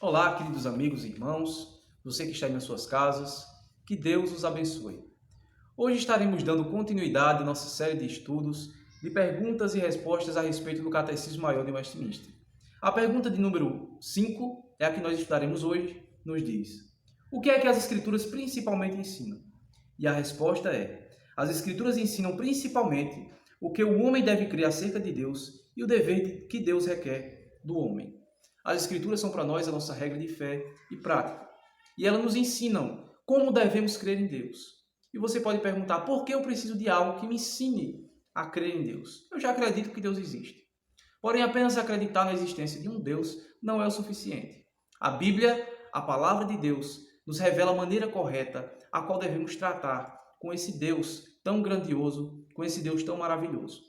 Olá, queridos amigos e irmãos, você que está aí nas suas casas, que Deus os abençoe. Hoje estaremos dando continuidade à nossa série de estudos de perguntas e respostas a respeito do Catecismo Maior de Westminster. A pergunta de número 5 é a que nós estudaremos hoje, nos diz: o que é que as Escrituras principalmente ensinam? E a resposta é: as Escrituras ensinam principalmente o que o homem deve crer acerca de Deus e o dever que Deus requer do homem. As Escrituras são para nós a nossa regra de fé e prática. E elas nos ensinam como devemos crer em Deus. E você pode perguntar, por que eu preciso de algo que me ensine a crer em Deus? Eu já acredito que Deus existe. Porém, apenas acreditar na existência de um Deus não é o suficiente. A Bíblia, a palavra de Deus, nos revela a maneira correta a qual devemos tratar com esse Deus tão grandioso, com esse Deus tão maravilhoso.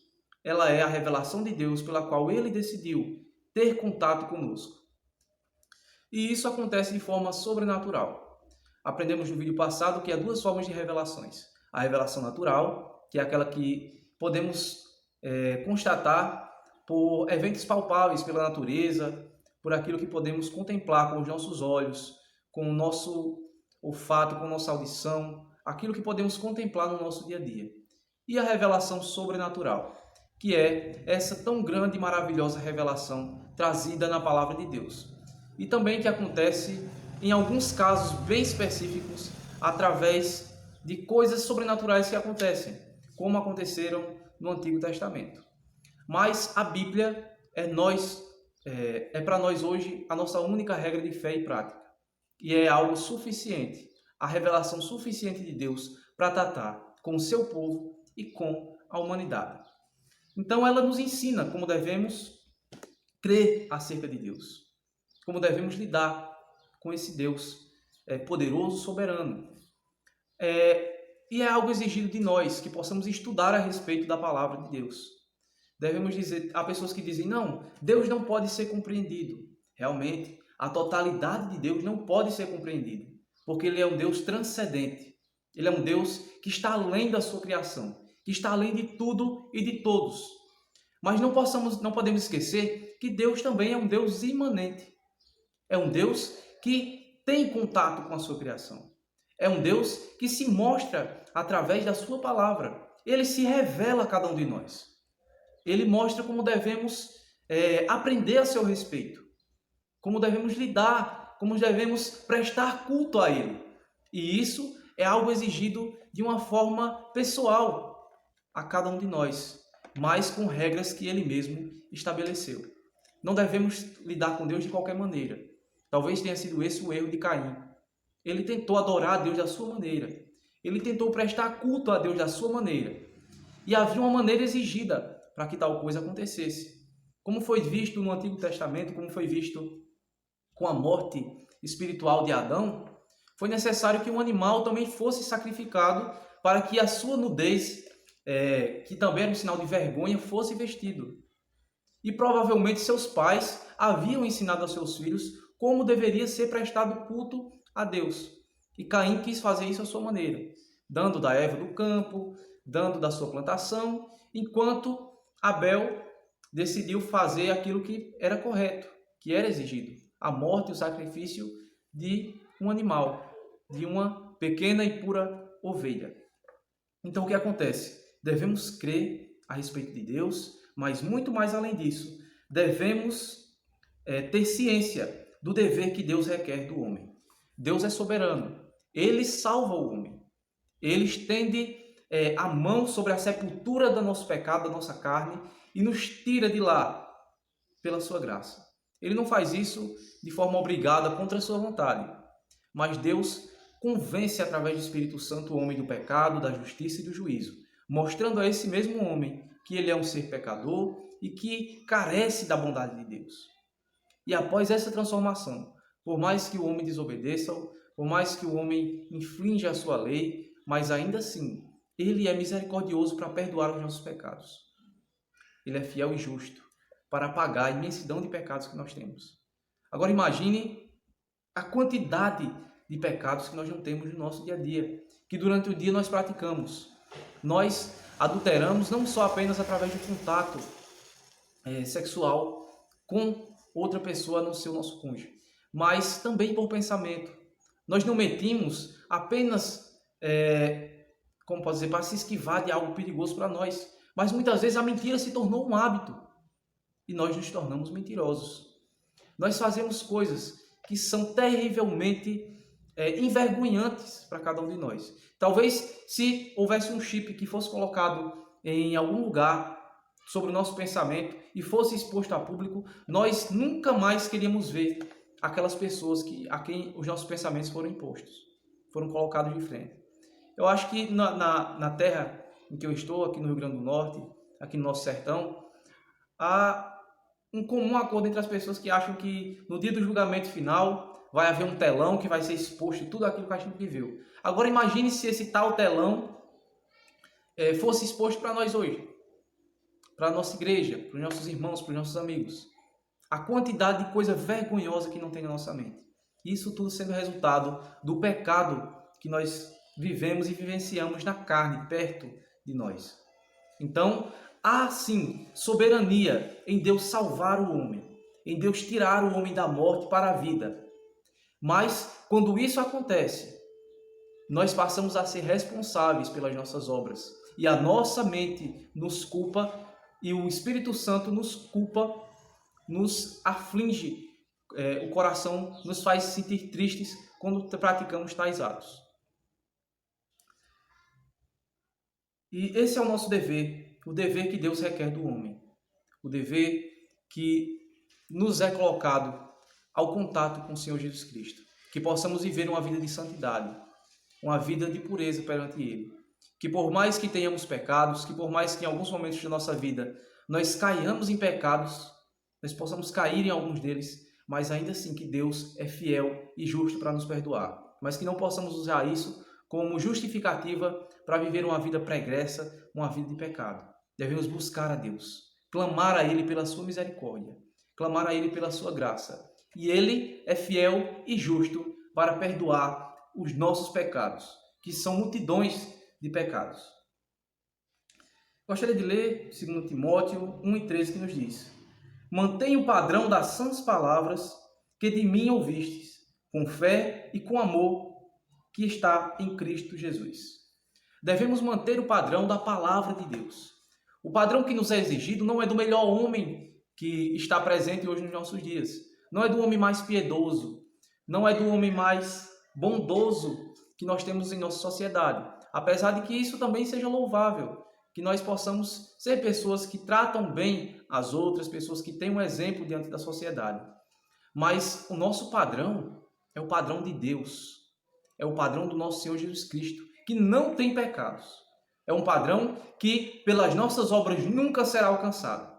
Ela é a revelação de Deus pela qual Ele decidiu ter contato conosco. E isso acontece de forma sobrenatural. Aprendemos no vídeo passado que há duas formas de revelações. A revelação natural, que é aquela que podemos constatar por eventos palpáveis pela natureza, por aquilo que podemos contemplar com os nossos olhos, com o nosso olfato, com a nossa audição, aquilo que podemos contemplar no nosso dia a dia. E a revelação sobrenatural, que é essa tão grande e maravilhosa revelação trazida na palavra de Deus. E também que acontece em alguns casos bem específicos através de coisas sobrenaturais que acontecem, como aconteceram no Antigo Testamento. Mas a Bíblia é para nós hoje a nossa única regra de fé e prática. E é algo suficiente, a revelação suficiente de Deus para tratar com o seu povo e com a humanidade. Então ela nos ensina como devemos crer acerca de Deus, como devemos lidar com esse Deus poderoso, soberano. E é algo exigido de nós, que possamos estudar a respeito da palavra de Deus. Devemos dizer, há pessoas que dizem, não, Deus não pode ser compreendido. Realmente, a totalidade de Deus não pode ser compreendida, porque Ele é um Deus transcendente. Ele é um Deus que está além da sua criação, que está além de tudo e de todos. Mas não podemos esquecer que Deus também é um Deus imanente. É um Deus que tem contato com a sua criação. É um Deus que se mostra através da sua palavra. Ele se revela a cada um de nós. Ele mostra como devemos aprender a seu respeito, como devemos lidar, como devemos prestar culto a Ele. E isso é algo exigido de uma forma pessoal a cada um de nós, mas com regras que Ele mesmo estabeleceu. Não devemos lidar com Deus de qualquer maneira. Talvez tenha sido esse o erro de Caim. Ele tentou adorar a Deus da sua maneira. Ele tentou prestar culto a Deus da sua maneira. E havia uma maneira exigida para que tal coisa acontecesse. Como foi visto no Antigo Testamento, como foi visto com a morte espiritual de Adão, foi necessário que um animal também fosse sacrificado para que a sua nudez, que também era um sinal de vergonha, fosse vestido. E provavelmente seus pais haviam ensinado aos seus filhos como deveria ser prestado culto a Deus. E Caim quis fazer isso à sua maneira, dando da erva do campo, dando da sua plantação, enquanto Abel decidiu fazer aquilo que era correto, que era exigido, a morte e o sacrifício de um animal, de uma pequena e pura ovelha. Então o que acontece? Devemos crer a respeito de Deus, mas muito mais além disso, devemos ter ciência do dever que Deus requer do homem. Deus é soberano, Ele salva o homem, Ele estende a mão sobre a sepultura do nosso pecado, da nossa carne, e nos tira de lá pela sua graça. Ele não faz isso de forma obrigada, contra a sua vontade, mas Deus convence através do Espírito Santo o homem do pecado, da justiça e do juízo, mostrando a esse mesmo homem que ele é um ser pecador e que carece da bondade de Deus. E após essa transformação, por mais que o homem desobedeça, por mais que o homem infrinja a sua lei, mas ainda assim, Ele é misericordioso para perdoar os nossos pecados. Ele é fiel e justo para pagar a imensidão de pecados que nós temos. Agora imagine a quantidade de pecados que nós não temos no nosso dia a dia, que durante o dia nós praticamos. Nós adulteramos não só apenas através do contato sexual com outra pessoa a não ser o nosso cônjuge, mas também por pensamento. Nós não mentimos apenas, como posso dizer, para se esquivar de algo perigoso para nós, mas muitas vezes a mentira se tornou um hábito e nós nos tornamos mentirosos. Nós fazemos coisas que são terrivelmente envergonhantes para cada um de nós. Talvez se houvesse um chip que fosse colocado em algum lugar sobre o nosso pensamento e fosse exposto a público, nós nunca mais queríamos ver aquelas pessoas a quem os nossos pensamentos foram impostos, foram colocados de frente. Eu acho que na terra em que eu estou, aqui no Rio Grande do Norte, aqui no nosso sertão, há um comum acordo entre as pessoas que acham que no dia do julgamento final vai haver um telão que vai ser exposto de tudo aquilo que a gente viveu. Agora imagine se esse tal telão fosse exposto para nós hoje, para a nossa igreja, para os nossos irmãos, para os nossos amigos. A quantidade de coisa vergonhosa que não tem na nossa mente. Isso tudo sendo resultado do pecado que nós vivemos e vivenciamos na carne, perto de nós. Então, há sim soberania em Deus salvar o homem, em Deus tirar o homem da morte para a vida. Mas, quando isso acontece, nós passamos a ser responsáveis pelas nossas obras. E a nossa mente nos culpa e o Espírito Santo nos culpa, nos aflige, o coração nos faz sentir tristes quando praticamos tais atos. E esse é o nosso dever, o dever que Deus requer do homem, o dever que nos é colocado ao contato com o Senhor Jesus Cristo, que possamos viver uma vida de santidade, uma vida de pureza perante Ele, que por mais que tenhamos pecados, que por mais que em alguns momentos da nossa vida nós caiamos em pecados, nós possamos cair em alguns deles, mas ainda assim que Deus é fiel e justo para nos perdoar, mas que não possamos usar isso como justificativa para viver uma vida pregressa, uma vida de pecado. Devemos buscar a Deus, clamar a Ele pela sua misericórdia, clamar a Ele pela sua graça. E Ele é fiel e justo para perdoar os nossos pecados, que são multidões de pecados. Gostaria de ler 2 Timóteo 1:13, que nos diz: mantenha o padrão das sãs palavras que de mim ouvistes, com fé e com amor, que está em Cristo Jesus. Devemos manter o padrão da palavra de Deus. O padrão que nos é exigido não é do melhor homem que está presente hoje nos nossos dias. Não é do homem mais piedoso. Não é do homem mais bondoso que nós temos em nossa sociedade. Apesar de que isso também seja louvável. Que nós possamos ser pessoas que tratam bem as outras, pessoas que têm um exemplo diante da sociedade. Mas o nosso padrão é o padrão de Deus. É o padrão do nosso Senhor Jesus Cristo, que não tem pecados. É um padrão que, pelas nossas obras, nunca será alcançado.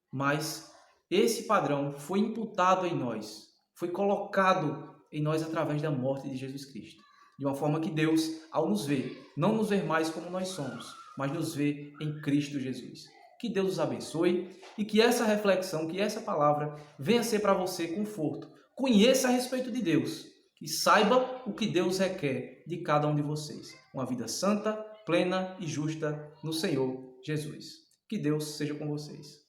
Mas esse padrão foi imputado em nós, foi colocado em nós através da morte de Jesus Cristo. De uma forma que Deus, ao nos ver, não nos vê mais como nós somos, mas nos vê em Cristo Jesus. Que Deus os abençoe e que essa reflexão, que essa palavra venha ser para você conforto. Conheça a respeito de Deus. E saiba o que Deus requer de cada um de vocês. Uma vida santa, plena e justa no Senhor Jesus. Que Deus seja com vocês.